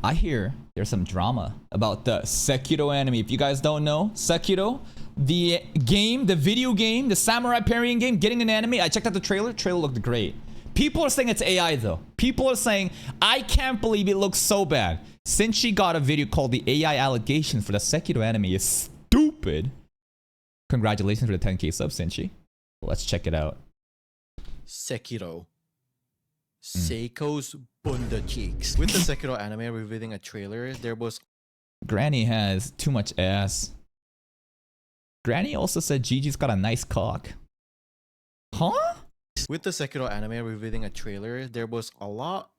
I hear there's some drama about the Sekiro anime. If you guys don't know, Sekiro, the game, the video game, the samurai parrying game, getting an anime. I checked out the trailer. Trailer looked great. People are saying it's AI though. People are saying, I can't believe it looks so bad. Since she got a video called the AI allegations for the Sekiro anime is stupid. Congratulations for the 10K sub, Sinchi. Let's check it out. Sekiro. Seiko's Bunda Cheeks. With the Sekiro anime revealing a trailer, there was... Granny has too much ass. Granny also said Gigi's got a nice cock. Huh? With the Sekiro anime revealing a trailer, there was a lot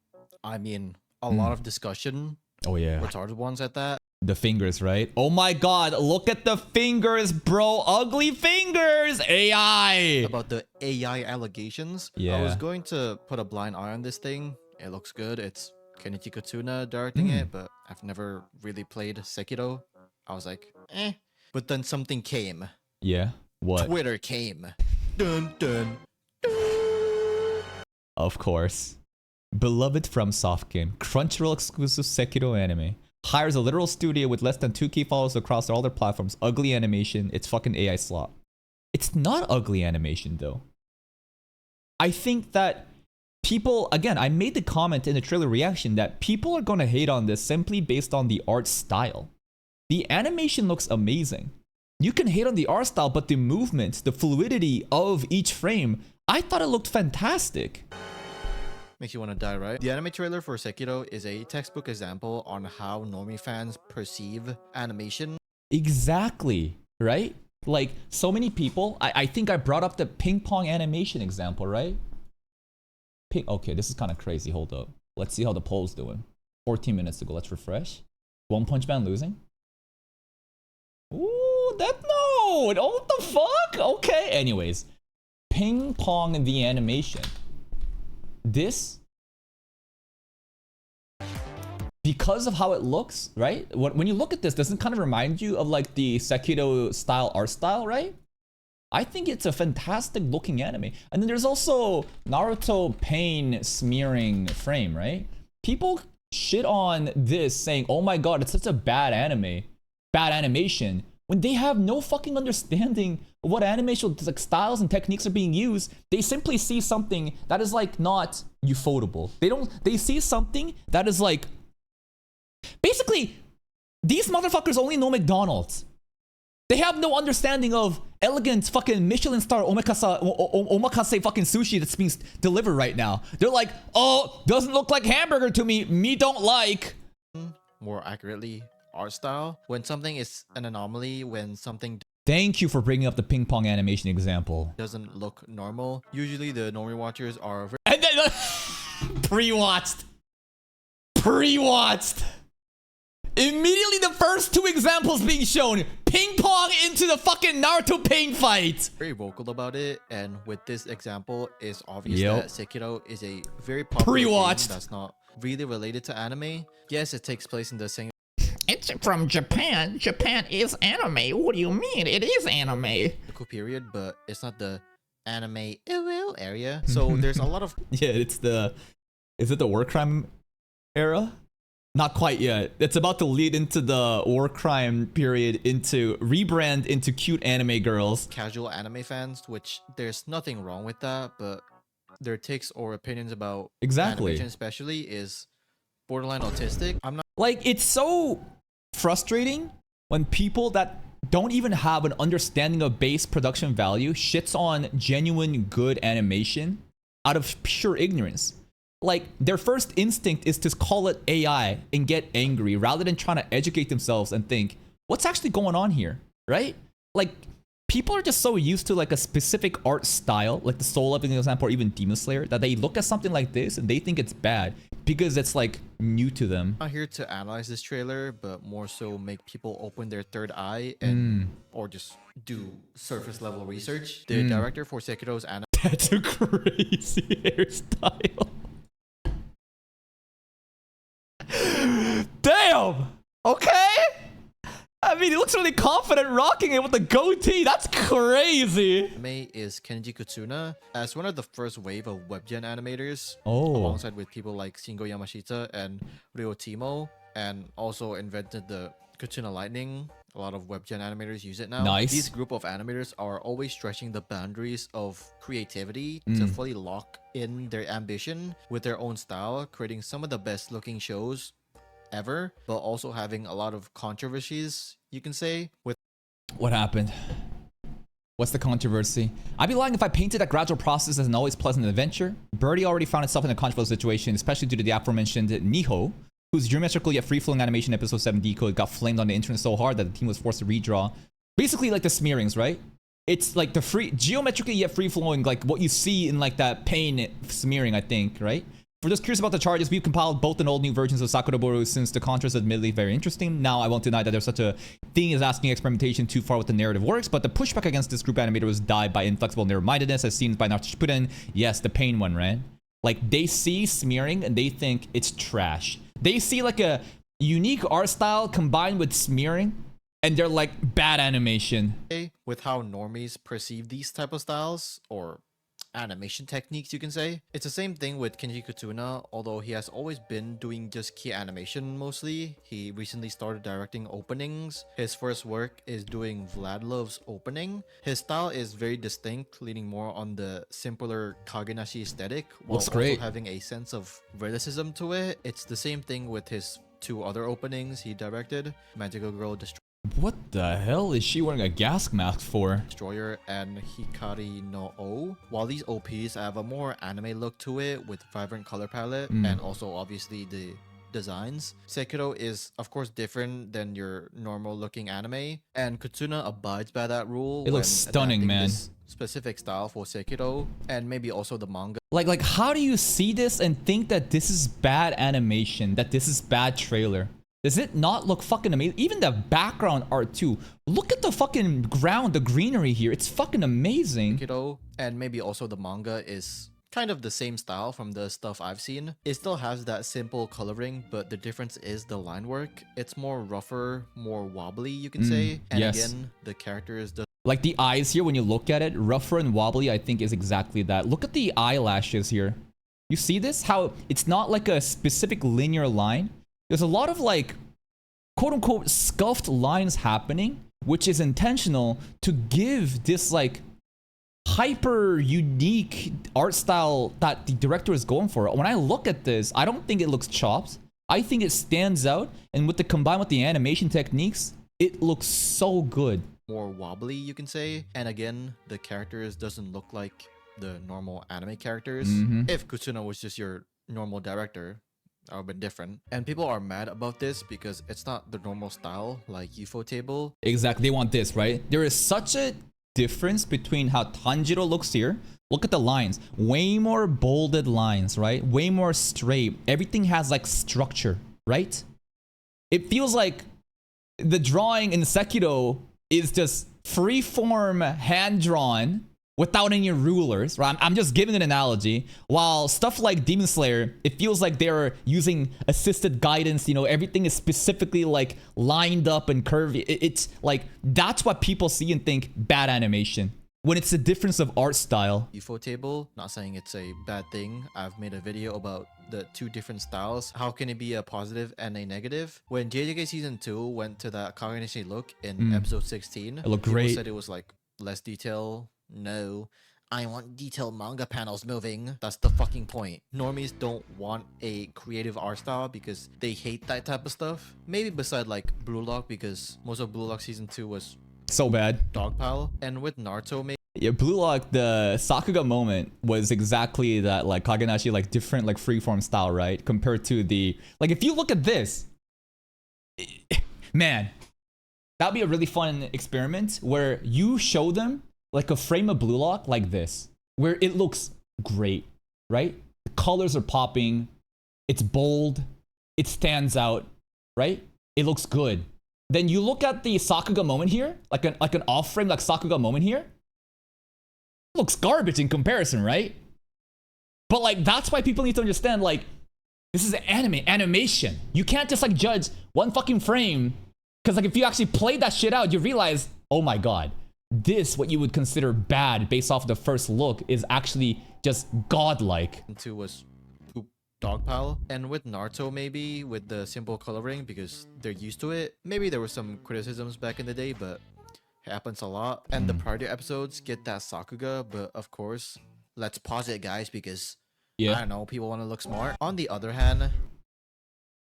of discussion. Oh yeah. Retarded ones at that. The fingers, right? Oh my god, look at the fingers, bro. Ugly fingers. AI. About the AI allegations. Yeah. I was going to put a blind eye on this thing. It looks good. It's Kenichi Katsuna directing it, but I've never really played Sekiro. I was like, eh. But then something came. Yeah. What? Twitter came. Dun dun. Of course. Beloved from Soft Game, Crunchyroll exclusive Sekiro anime. Hires a literal studio with less than 2K followers across all their platforms. Ugly animation. It's fucking AI slop. It's not ugly animation though. I think that people, again, I made the comment in the trailer reaction that people are gonna hate on this simply based on the art style. The animation looks amazing. You can hate on the art style, but the movements, the fluidity of each frame, I thought it looked fantastic. Makes you want to die, right? The anime trailer for Sekiro is a textbook example on how normie fans perceive animation. Exactly, right? Like, so many people, I think I brought up the ping pong animation example, right? Okay, this is kind of crazy. Hold up. Let's see how the poll's doing. 14 minutes ago. Let's refresh. One Punch Man losing? Ooh, Death Note! Oh, what the fuck? Okay, anyways. Ping pong the animation. This, because of how it looks, right? When you look at this, doesn't kind of remind you of like the Sekiro style art style, right? I think it's a fantastic looking anime. And then there's also Naruto pain smearing frame, right? People shit on this saying, oh my god, it's such a bad anime, bad animation, when they have no fucking understanding of what animation like styles and techniques are being used. They simply see something that is like not ufotable. They see something that is like, basically, these motherfuckers only know McDonald's. They have no understanding of elegant fucking Michelin star omakase fucking sushi that's being delivered right now. They're like, oh, doesn't look like hamburger to me. Me don't like. More accurately, art style. When something is an anomaly, when something Thank you for bringing up the ping pong animation example. doesn't look normal, usually the normie watchers are very And then pre-watched. Immediately the first two examples being shown. Ping pong into the fucking Naruto pain fight. vocal about it, and with this example, it's obvious Yep. that Sekiro is a very popular game Pre-watched. that's not really related to anime. Yes, it takes place in the same It's from Japan. Japan is anime. What do you mean? It is anime. period, but it's not the anime area. So there's a lot of Yeah, is it the war crime era? Not quite yet. It's about to lead into the war crime period, into rebrand into cute anime girls. casual anime fans, which there's nothing wrong with that, but their takes or opinions about Exactly. animation especially is borderline autistic. I'm not Like, it's so frustrating when people that don't even have an understanding of base production value shits on genuine good animation out of pure ignorance. Like, their first instinct is to call it AI and get angry rather than trying to educate themselves and think, what's actually going on here, right? Like, people are just so used to like a specific art style, like the Soul Leveling example or even Demon Slayer, that they look at something like this and they think it's bad because it's like new to them. not here to analyze this trailer, but more so make people open their third eye and or just do surface level research. The director for Sekiro's anime That's a crazy hairstyle. Damn! Okay? I mean, he looks really confident rocking it with the goatee. That's crazy. is Kenji Katsuna as one of the first wave of webgen animators, Oh. alongside with people like Shingo Yamashita and Ryo Timo. and also invented the Kitsuna Lightning. A lot of webgen animators use it now. Nice. These group of animators are always stretching the boundaries of creativity to fully lock in their ambition with their own style, creating some of the best looking shows ever, but also having a lot of controversies, you can say, with What happened? What's the controversy? I'd be lying if I painted that gradual process as an always pleasant adventure. Birdie already found itself in a controversial situation, especially due to the aforementioned Niho, whose geometrical yet free-flowing animation episode 7 decode got flamed on the internet so hard that the team was forced to redraw. Basically like the smearings, right? It's like the free, geometrically yet free-flowing, like what you see in like that pain smearing, I think, right? For those curious about the charges, we've compiled both and old new versions of Sakuraboru since the contrast is admittedly very interesting. Now, I won't deny that there's such a thing as asking experimentation too far with the narrative works, but the pushback against this group animator was died by inflexible narrow-mindedness as seen by Shippuden. Yes, the pain one, right? Like, they see smearing and they think it's trash. They see like a unique art style combined with smearing and they're like, bad animation. with how normies perceive these type of styles, or animation techniques, you can say. It's the same thing with Kenji Kutuna, although he has always been doing just key animation mostly. He recently started directing openings. His first work is doing Vladlov's opening. His style is very distinct, leaning more on the simpler Kagenashi aesthetic, while Looks also great. having a sense of realism to it. It's the same thing with his 2 other openings he directed, Magical Girl What the hell is she wearing a gas mask for? Destroyer and Hikari no O. While these OPs have a more anime look to it with vibrant color palette and also obviously the designs, Sekiro is of course different than your normal looking anime, and Kutsuna abides by that rule. It looks when stunning, adapting man. this specific style for Sekiro, and maybe also the manga. Like how do you see this and think that this is bad animation, that this is bad trailer? Does it not look fucking amazing? Even the background art too. Look at the fucking ground, the greenery here. It's fucking amazing. Sekiro, and maybe also the manga is kind of the same style from the stuff I've seen. It still has that simple coloring, but the difference is the line work. It's more rougher, more wobbly, you can say. And yes. again, the characters Like the eyes here, when you look at it, rougher and wobbly, I think is exactly that. Look at the eyelashes here. You see this? How it's not like a specific linear line. There's a lot of like, quote unquote, scuffed lines happening, which is intentional to give this like hyper unique art style that the director is going for. When I look at this, I don't think it looks chopped. I think it stands out, and with the combined with the animation techniques, it looks so good. more wobbly, you can say. And again, the characters doesn't look like the normal anime characters. If Kutsuna was just your normal director, that would have been different. And people are mad about this because it's not the normal style like UFO Table. Exactly, they want this, right? There is such a difference between how Tanjiro looks here. Look at the lines. Way more bolded lines, right? Way more straight. Everything has like structure, right? It feels like the drawing in Sekiro is just free-form, hand-drawn, without any rulers, right? I'm just giving an analogy. While stuff like Demon Slayer, it feels like they're using assisted guidance. You know, everything is specifically like lined up and curvy. It's like, that's what people see and think bad animation, when it's a difference of art style. UFO Table, not saying it's a bad thing. I've made a video about the 2 different styles. How can it be a positive and a negative? When JJK Season 2 went to that Kagenashi look in episode 16, It looked people great. said it was like less detail. No, I want detailed manga panels moving. That's the fucking point. Normies don't want a creative art style because they hate that type of stuff. Maybe beside like Blue Lock, because most of Blue Lock Season 2 was So bad. dogpile. And with Naruto, maybe Yeah, Blue Lock, the Sakuga moment was exactly that, like Kagenashi, like different, like freeform style, right? Compared to the, like if you look at this, man, that'd be a really fun experiment where you show them like a frame of Blue Lock like this, where it looks great, right? The colors are popping, it's bold, it stands out, right? It looks good. Then you look at the Sakuga moment here, like an off frame like Sakuga moment here. It looks garbage in comparison, right? But like that's why people need to understand, like, this is animation. You can't just like judge one fucking frame, because like if you actually play that shit out, you realize, oh my god, this, what you would consider bad based off the first look, is actually just godlike. 2 was poop dog pile. And with Naruto, maybe with the simple coloring because they're used to it. Maybe there were some criticisms back in the day, but it happens a lot. And the Party episodes get that Sakuga, but of course, let's pause it, guys, because I don't know, people want to look smart. On the other hand,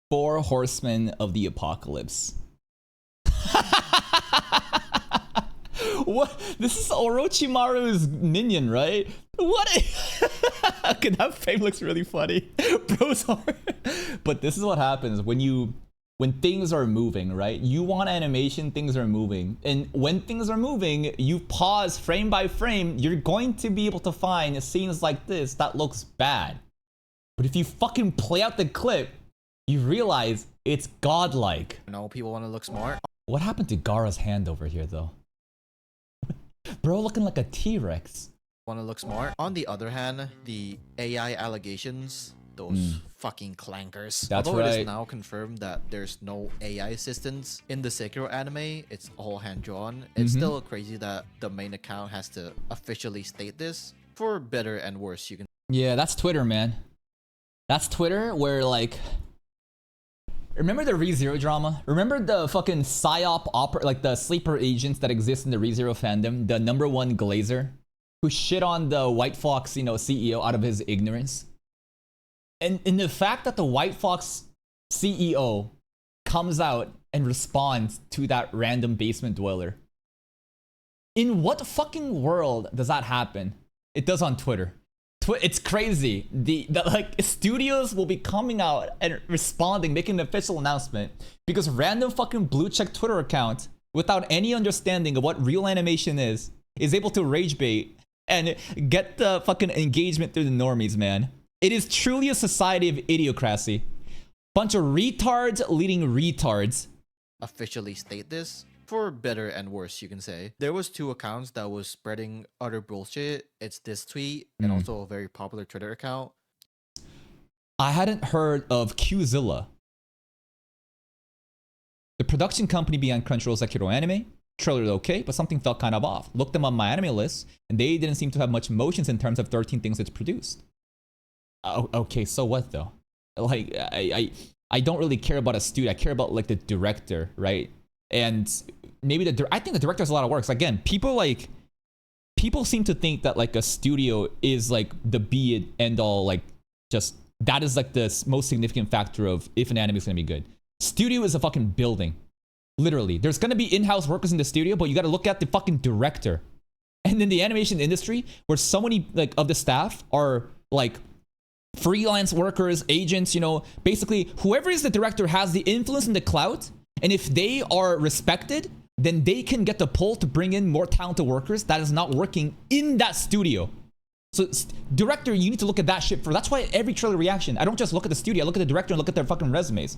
4 Horsemen of the Apocalypse. What? This is Orochimaru's minion, right? What? Okay, that frame looks really funny. Bro's hard. But this is what happens when things are moving, right? You want animation, things are moving. And when things are moving, you pause frame by frame, you're going to be able to find scenes like this that looks bad. But if you fucking play out the clip, you realize it's godlike. people want to look smart. What happened to Gaara's hand over here, though? Bro looking like a T-Rex. Want to look smart. On the other hand, the AI allegations, those fucking clankers. That's Although it right. is now confirmed that there's no AI assistance in the Sekiro anime, it's all hand-drawn. It's still crazy that the main account has to officially state this. For better and worse, you can. Yeah, that's Twitter, man. That's Twitter where, like... Remember the ReZero drama? Remember the fucking PsyOp like the sleeper agents that exist in the ReZero fandom? The #1 Glazer? Who shit on the White Fox, CEO out of his ignorance? And the fact that the White Fox CEO comes out and responds to that random basement dweller. In what fucking world does that happen? It does on Twitter. It's crazy. The like studios will be coming out and responding, making an official announcement because random fucking blue check Twitter account without any understanding of what real animation is able to rage bait and get the fucking engagement through the normies, man. It is truly a society of idiocracy. Bunch of retards leading retards. Officially state this. For better and worse, you can say. There was 2 accounts that was spreading utter bullshit. It's this tweet and also a very popular Twitter account. I hadn't heard of Qzilla. The production company behind Crunchyroll's Sekiro anime. Trailer okay, but something felt kind of off. Looked them on my anime list, and they didn't seem to have much motions in terms of 13 things it's produced. Okay, so what though? Like, I don't really care about a studio. I care about like the director, right? And maybe I think the director has a lot of works. Again, people seem to think that like a studio is like the be it end all, like just that is like the most significant factor of if an anime is gonna be good. Studio is a fucking building. Literally. There's gonna be in-house workers in the studio, but you gotta look at the fucking director. And in the animation industry, where so many like of the staff are like freelance workers, agents, basically whoever is the director has the influence and the clout. And if they are respected, then they can get the pull to bring in more talented workers that is not working in that studio. So director, you need to look at that shit for. That's why every trailer reaction, I don't just look at the studio, I look at the director and look at their fucking resumes.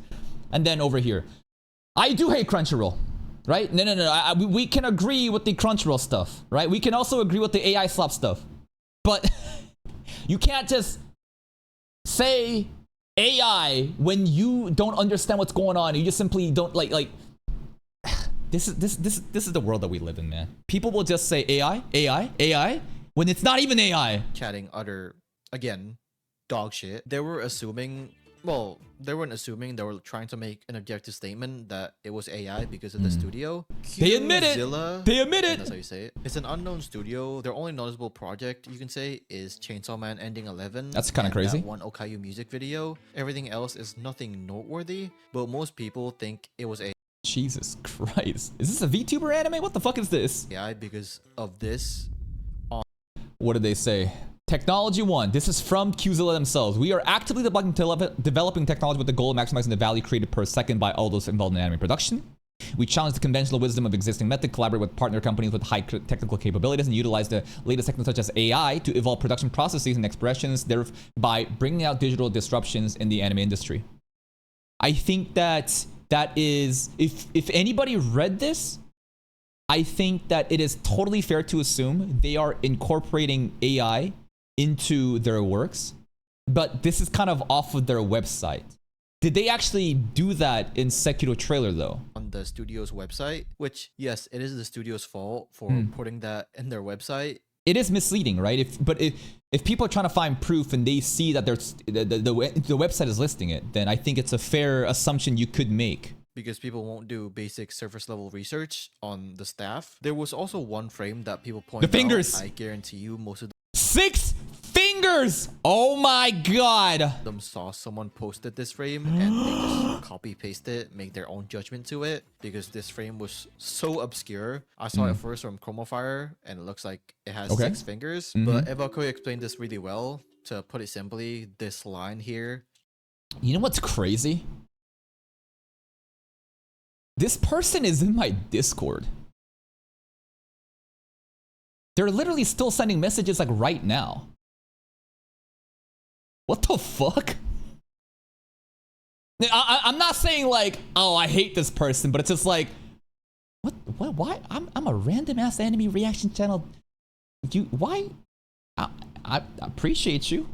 And then over here, I do hate Crunchyroll, right? No. We can agree with the Crunchyroll stuff, right? We can also agree with the AI slop stuff. But you can't just say AI when you don't understand what's going on. You just simply don't like this is the world that we live in, man. People will just say AI when it's not even AI. Chatting utter, again, dog shit. They were assuming, well, they weren't assuming, they were trying to make an objective statement that it was AI because of the studio. They admit it. They admit it. That's how you say it. It's an unknown studio. Their only noticeable project, you can say, is Chainsaw Man Ending 11. That's kind of crazy. That one Okayu music video. Everything else is nothing noteworthy, but most people think it was Jesus Christ. Is this a VTuber anime? What the fuck is this? AI because of this. What did they say? Technology 1. This is from Qzilla themselves. We are actively developing technology with the goal of maximizing the value created per second by all those involved in anime production. We challenge the conventional wisdom of existing method, collaborate with partner companies with high technical capabilities, and utilize the latest technology such as AI to evolve production processes and expressions, thereby bringing out digital disruptions in the anime industry. I think that is, if anybody read this, I think that it is totally fair to assume they are incorporating AI into their works, but this is kind of off of their website. Did they actually do that in Sekiro trailer though? On the studio's website, which yes, it is the studio's fault for putting that in their website. it is misleading, right? If people are trying to find proof and they see that there's the website is listing it, then I think it's a fair assumption you could make. Because people won't do basic surface level research on the staff. There was also one frame that people pointed fingers. out. I guarantee you most of 6 fingers! Oh my god! them saw someone posted this frame and they just copy paste it, make their own judgment to it, because this frame was so obscure. I saw it first from Chromafire and it looks like it has 6 fingers. But Evakoi explained this really well. To put it simply, this line here. You know what's crazy? This person is in my Discord. They're literally still sending messages like right now. What the fuck? I'm not saying like, oh, I hate this person, but it's just like, what, why? I'm a random ass anime reaction channel. Why? I appreciate you.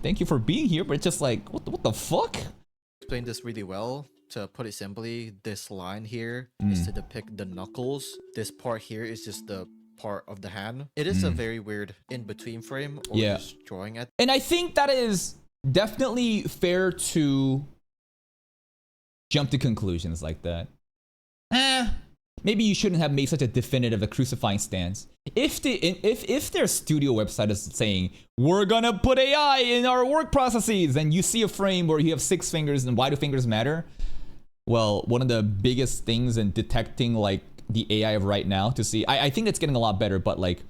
Thank you for being here, but it's just like, what the fuck? Explained this really well. To put it simply, this line here is to depict the knuckles. This part here is just the part of the hand. It is a very weird in-between frame or just drawing at. And I think that is definitely fair to jump to conclusions like that. Maybe you shouldn't have made such a definitive, a crucifying stance. If their studio website is saying, we're gonna put AI in our work processes, and you see a frame where you have 6 fingers and why do fingers matter? Well, one of the biggest things in detecting like the AI of right now to see, I think it's getting a lot better, but like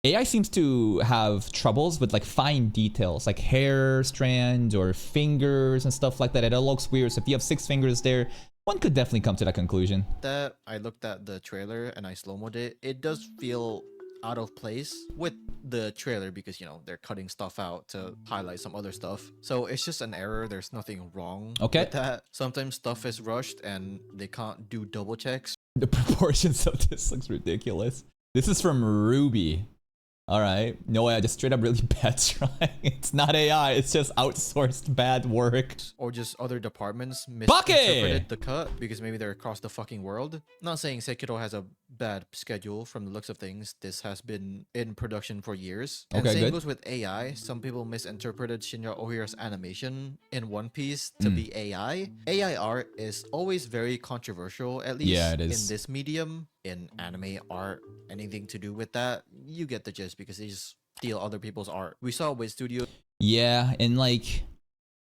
AI seems to have troubles with like fine details, like hair strands or fingers and stuff like that. It all looks weird. So if you have 6 fingers there, one could definitely come to that conclusion. That I looked at the trailer and I slow-moed it. It does feel out of place with the trailer because, you know, they're cutting stuff out to highlight some other stuff. So it's just an error. There's nothing wrong with that. Sometimes stuff is rushed and they can't do double checks. The proportions of this looks ridiculous. This is from Ruby. All right. No way. I just straight up really bad trying. It's not AI. It's just outsourced bad work. Or just other departments misinterpreted the cut because maybe they're across the fucking world. Not saying Sekiro has a bad schedule from the looks of things. This has been in production for years. And same goes with AI. Some people misinterpreted Shinya Ohira's animation in One Piece to be AI. AI art is always very controversial, at least in this medium. In anime art, anything to do with that, you get the gist because they just steal other people's art. We saw with Studio. Yeah, and like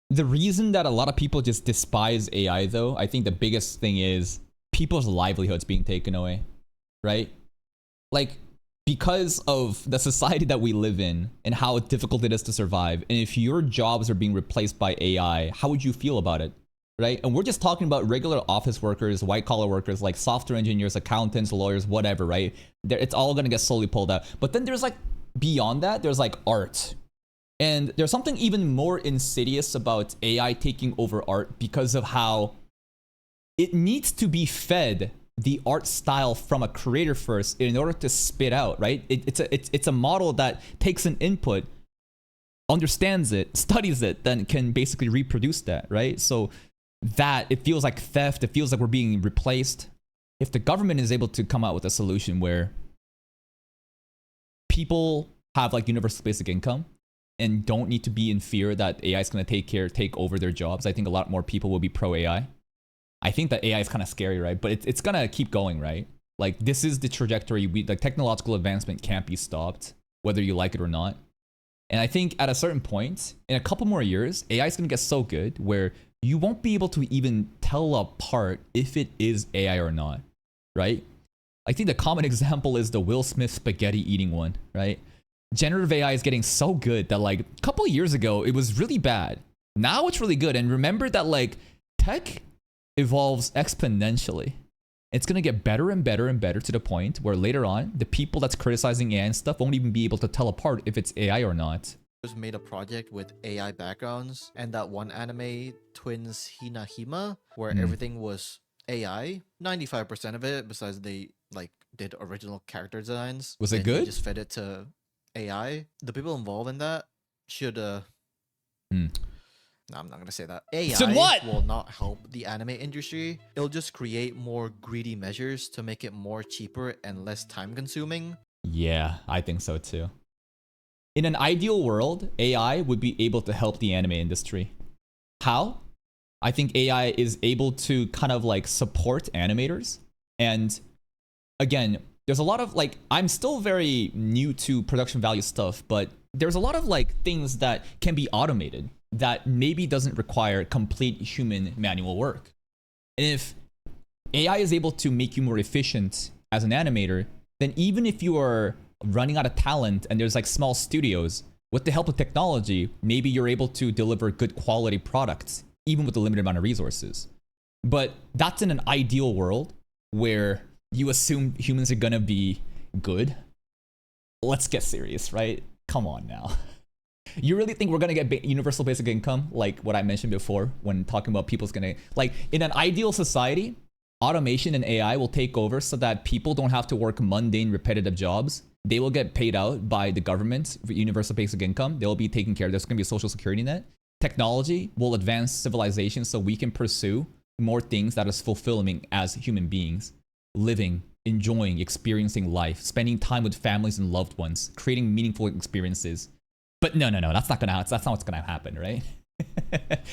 the reason that a lot of people just despise AI though, I think the biggest thing is people's livelihoods being taken away, right? Like because of the society that we live in and how difficult it is to survive, and if your jobs are being replaced by AI, how would you feel about it? Right? And we're just talking about regular office workers, white collar workers, like software engineers, accountants, lawyers, whatever, right? It's all going to get slowly pulled out. But then there's like, beyond that, there's like art. And there's something even more insidious about AI taking over art because of how it needs to be fed the art style from a creator first in order to spit out, right? It's a model that takes an input, understands it, studies it, then can basically reproduce that, right? So that it feels like theft, it feels like we're being replaced. If the government is able to come out with a solution where people have like universal basic income and don't need to be in fear that AI is going to take over their jobs, I think a lot more people will be pro AI. I think that AI is kind of scary, right? But it's going to keep going, right? Like this is the trajectory. Like technological advancement can't be stopped, whether you like it or not. And I think at a certain point, in a couple more years, AI is going to get so good where you won't be able to even tell apart if it is AI or not, right? I think the common example is the Will Smith spaghetti eating one, right? Generative AI is getting so good that like a couple of years ago, it was really bad. Now it's really good. And remember that like tech evolves exponentially. It's going to get better and better and better to the point where later on, the people that's criticizing AI and stuff won't even be able to tell apart if it's AI or not. Made a project with AI backgrounds, and that one anime, Twins Hinahima, where everything was AI. 95% of it, besides they like did original character designs. Was it good? They just fed it to AI. The people involved in that should No, I'm not gonna say that. AI will not help the anime industry. It'll just create more greedy measures to make it more cheaper and less time consuming. Yeah, I think so too. In an ideal world, AI would be able to help the anime industry. How? I think AI is able to kind of like support animators. And again, there's a lot of like, I'm still very new to production value stuff, but there's a lot of like things that can be automated that maybe doesn't require complete human manual work. And if AI is able to make you more efficient as an animator, then even if you are running out of talent and there's like small studios, with the help of technology, maybe you're able to deliver good quality products, even with a limited amount of resources. But that's in an ideal world where you assume humans are gonna be good. Let's get serious, right? Come on now. You really think we're gonna get universal basic income, like what I mentioned before when talking about people's gonna, like in an ideal society, automation and AI will take over so that people don't have to work mundane, repetitive jobs. They will get paid out by the government for universal basic income. They'll be taken care of. There's gonna be a social security net. Technology will advance civilization so we can pursue more things that is fulfilling as human beings. Living, enjoying, experiencing life, spending time with families and loved ones, creating meaningful experiences. But no, that's not what's gonna happen, right?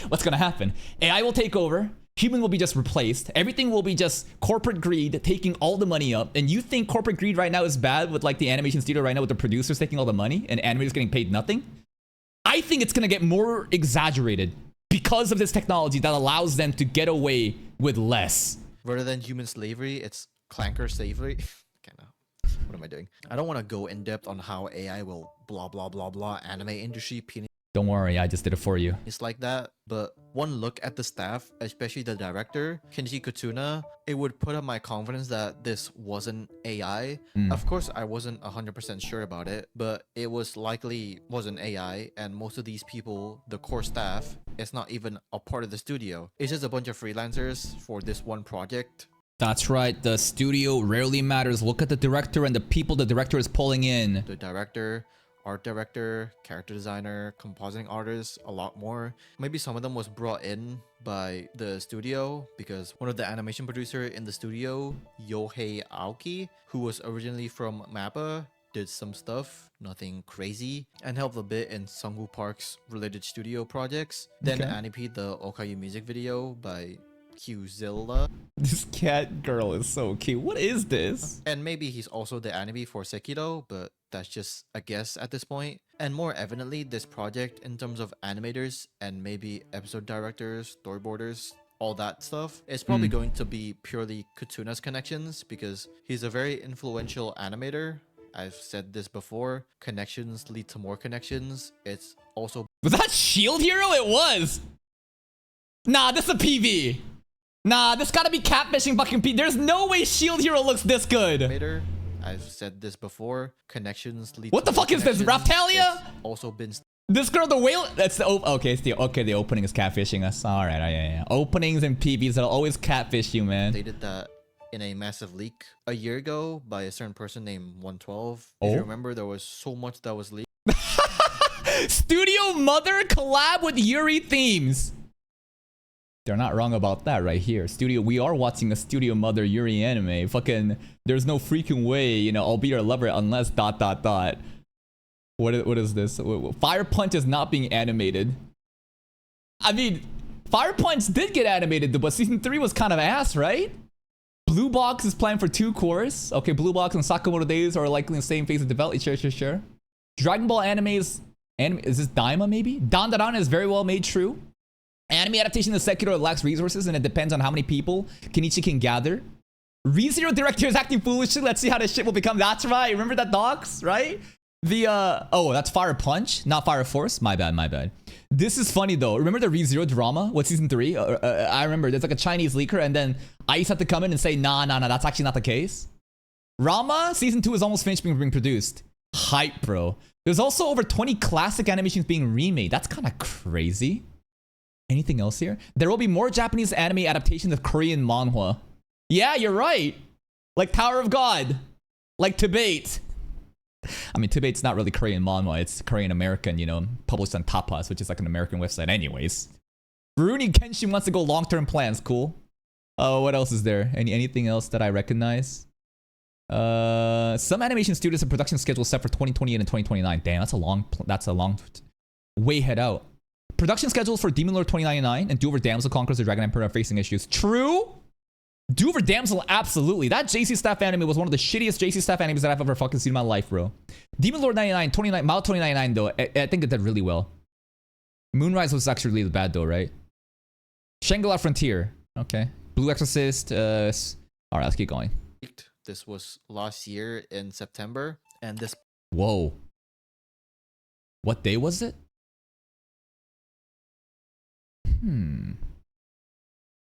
What's gonna happen? AI will take over. Human will be just replaced. Everything will be just corporate greed taking all the money up. And you think corporate greed right now is bad with like the animation studio right now with the producers taking all the money and animators getting paid nothing? I think it's gonna get more exaggerated because of this technology that allows them to get away with less. Rather than human slavery, it's clanker slavery. Kind of. What am I doing? I don't want to go in depth on how AI will blah blah blah blah anime industry penny. Don't worry, I just did it for you. It's like that, but one look at the staff, especially the director, Kenji Kotuna, it would put up my confidence that this wasn't AI. Of course, I wasn't 100% sure about it, but it was likely wasn't AI, and most of these people, the core staff, it's not even a part of the studio. It's just a bunch of freelancers for this one project. That's right, the studio rarely matters. Look at the director and the people the director is pulling in. The director, art director, character designer, compositing artist, a lot more. Maybe some of them was brought in by the studio because one of the animation producer in the studio, Yohei Aoki, who was originally from MAPPA, did some stuff, nothing crazy, and helped a bit in Sungwoo Park's related studio projects. Then animated the Okayu music video by Qzilla. This cat girl is so cute. What is this? And maybe he's also the anime for Sekiro, but that's just a guess at this point. And more evidently, this project in terms of animators and maybe episode directors, storyboarders, all that stuff, is probably going to be purely Kutuna's connections because he's a very influential animator. I've said this before, connections lead to more connections. It's also... Was that Shield Hero? It was! Nah, this is a PV. Nah, this gotta be catfishing fucking PV. There's no way Shield Hero looks this good. animator. I've said this before, connections lead What to the fuck is this, connections. Raphtalia? It's also been This girl, the whale. That's the okay. It's the opening is catfishing us. All right, yeah. Openings and PVs that'll always catfish you, man. They did that in a massive leak a year ago by a certain person named 112. If you remember, there was so much that was leaked. Studio Mother collab with Yuri themes. They're not wrong about that right here. We are watching a Studio Mother Yuri anime. Fucking, there's no freaking way, you know, I'll be your lover unless ... What is this? Fire Punch is not being animated. I mean, Fire Punch did get animated, but season 3 was kind of ass, right? Blue Box is planned for 2 cores. Okay, Blue Box and Sakamoto Days are likely in the same phase of development. Sure. Dragon Ball is this Daima maybe? Dandadan is very well made true. Anime adaptation of Sekiro lacks resources and it depends on how many people Kenichi can gather. ReZero director is acting foolishly. Let's see how this shit will become. That's right. Remember that, docs? Right? Oh, that's Fire Punch, not Fire Force. My bad. This is funny though. Remember the ReZero drama? What, season 3? I remember there's like a Chinese leaker and then Ice had to come in and say, nah, that's actually not the case. Rama, season 2 is almost finished being produced. Hype, bro. There's also over 20 classic animations being remade. That's kind of crazy. Anything else here? There will be more Japanese anime adaptations of Korean manhwa. Yeah, you're right. Like Tower of God. Like Tibet. I mean, Tibet's not really Korean manhwa. It's Korean American, you know, published on Tapas, which is like an American website anyways. Rurouni Kenshin wants to go long-term plans. Cool. Oh, what else is there? Anything else that I recognize? Some animation studios have production schedules set for 2028 and 2029. Damn, that's a long way head out. Production schedules for Demon Lord 2099 and Do Over Damsel Conquers the Dragon Emperor are facing issues. True. Do Over Damsel, absolutely. That JC Staff anime was one of the shittiest JC Staff animes that I've ever fucking seen in my life, bro. Demon Lord 99, 29, Mao 2099 though, I think it did really well. Moonrise was actually really bad though, right? Shangri-La Frontier, okay. Blue Exorcist, alright, let's keep going. This was last year in September, and this. Whoa. What day was it?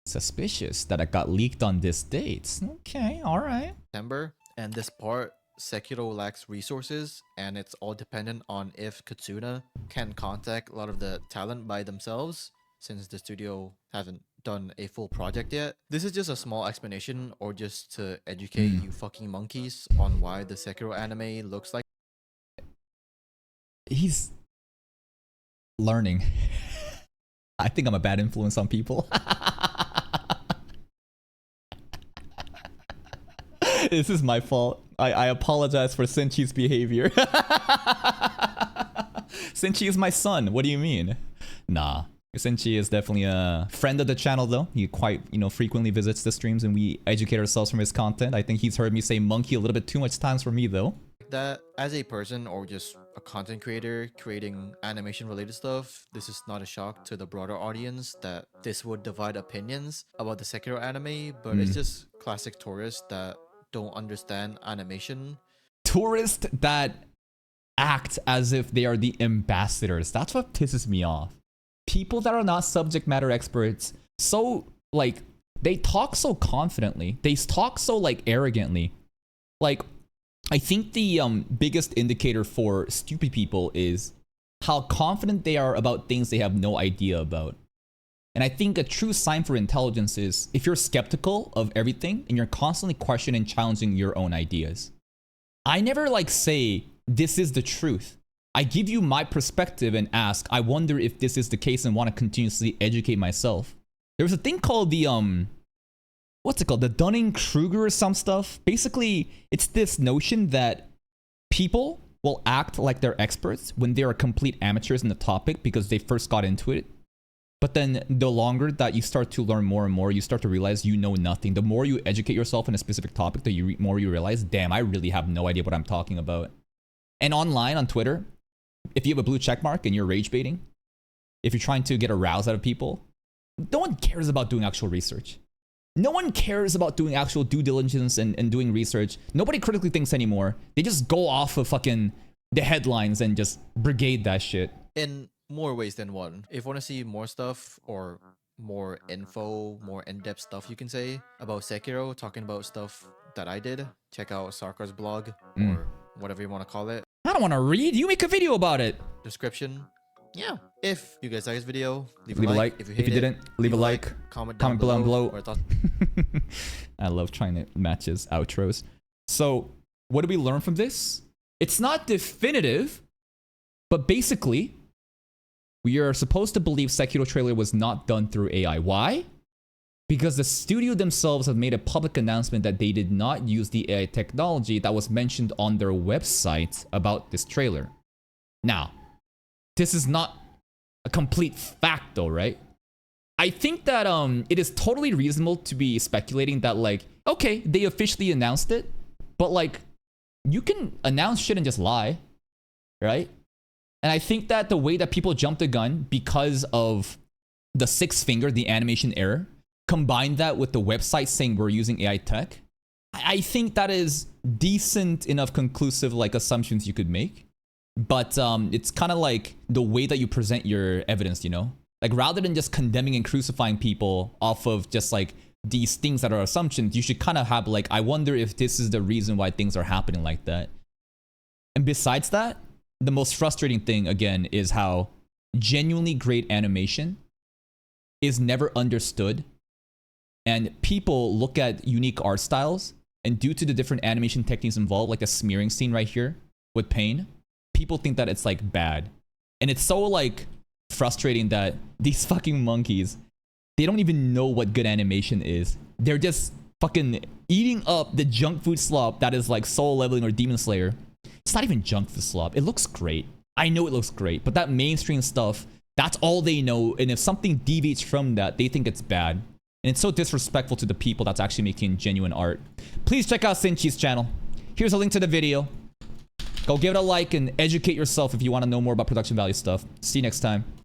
Suspicious that it got leaked on this date. Okay, alright. September, and this part, Sekiro lacks resources, and it's all dependent on if Katsuna can contact a lot of the talent by themselves, since the studio haven't done a full project yet. This is just a small explanation, or just to educate you fucking monkeys on why the Sekiro anime looks like. He's learning. I think I'm a bad influence on people. This is my fault. I apologize for Senchi's behavior. Senchi is my son. What do you mean? Nah. Senchi is definitely a friend of the channel though. He quite, frequently visits the streams and we educate ourselves from his content. I think he's heard me say monkey a little bit too much times for me though. That as a person or just a content creator creating animation related stuff, this is not a shock to the broader audience that this would divide opinions about the Sekiro anime, but it's just classic tourists that don't understand animation. Tourists that act as if they are the ambassadors. That's what pisses me off. People that are not subject matter experts, so they talk so confidently. They talk so arrogantly. I think the biggest indicator for stupid people is how confident they are about things they have no idea about. And I think a true sign for intelligence is if you're skeptical of everything and you're constantly questioning and challenging your own ideas. I never say this is the truth. I give you my perspective and ask, I wonder if this is the case, and want to continuously educate myself. There's a thing called the what's it called? The Dunning-Kruger or some stuff. Basically, it's this notion that people will act like they're experts when they are complete amateurs in the topic because they first got into it. But then the longer that you start to learn more and more, you start to realize you know nothing. The more you educate yourself in a specific topic, the more you realize, damn, I really have no idea what I'm talking about. And online, on Twitter, if you have a blue check mark and you're rage baiting, if you're trying to get a rouse out of people, no one cares about doing actual research. No one cares about doing actual due diligence and doing research. Nobody critically thinks anymore. They just go off of fucking the headlines and just brigade that shit. In more ways than one. If you want to see more stuff or more info, more in-depth stuff you can say about Sekiro, talking about stuff that I did, check out Sarkar's blog or whatever you want to call it. I don't want to read. You make a video about it. Description. Yeah. If you guys like this video, leave a like. If you didn't, leave a like. Comment below. Or thoughts. I love trying to match his outros. So, what do we learn from this? It's not definitive, but basically, we are supposed to believe Sekiro trailer was not done through AI. Why? Because the studio themselves have made a public announcement that they did not use the AI technology that was mentioned on their website about this trailer. Now, this is not a complete fact though, right? I think that it is totally reasonable to be speculating that okay, they officially announced it, but you can announce shit and just lie, right? And I think that the way that people jumped the gun because of the 6 finger, the animation error, combine that with the website saying we're using AI tech, I think that is decent enough conclusive assumptions you could make. But it's kind of the way that you present your evidence, rather than just condemning and crucifying people off of just these things that are assumptions, you should kind of have I wonder if this is the reason why things are happening like that. And besides that, the most frustrating thing again is how genuinely great animation is never understood. And people look at unique art styles, and due to the different animation techniques involved, like the smearing scene right here with pain, people think that it's bad. And it's so frustrating that these fucking monkeys, they don't even know what good animation is. They're just fucking eating up the junk food slop that is like soul leveling or demon slayer. It's not even junk food slop. It looks great. I know it looks great, but that mainstream stuff, that's all they know. And if something deviates from that, they think it's bad. And it's so disrespectful to the people that's actually making genuine art. Please check out Sinchi's channel. Here's a link to the video. Go give it a like and educate yourself if you want to know more about production value stuff. See you next time.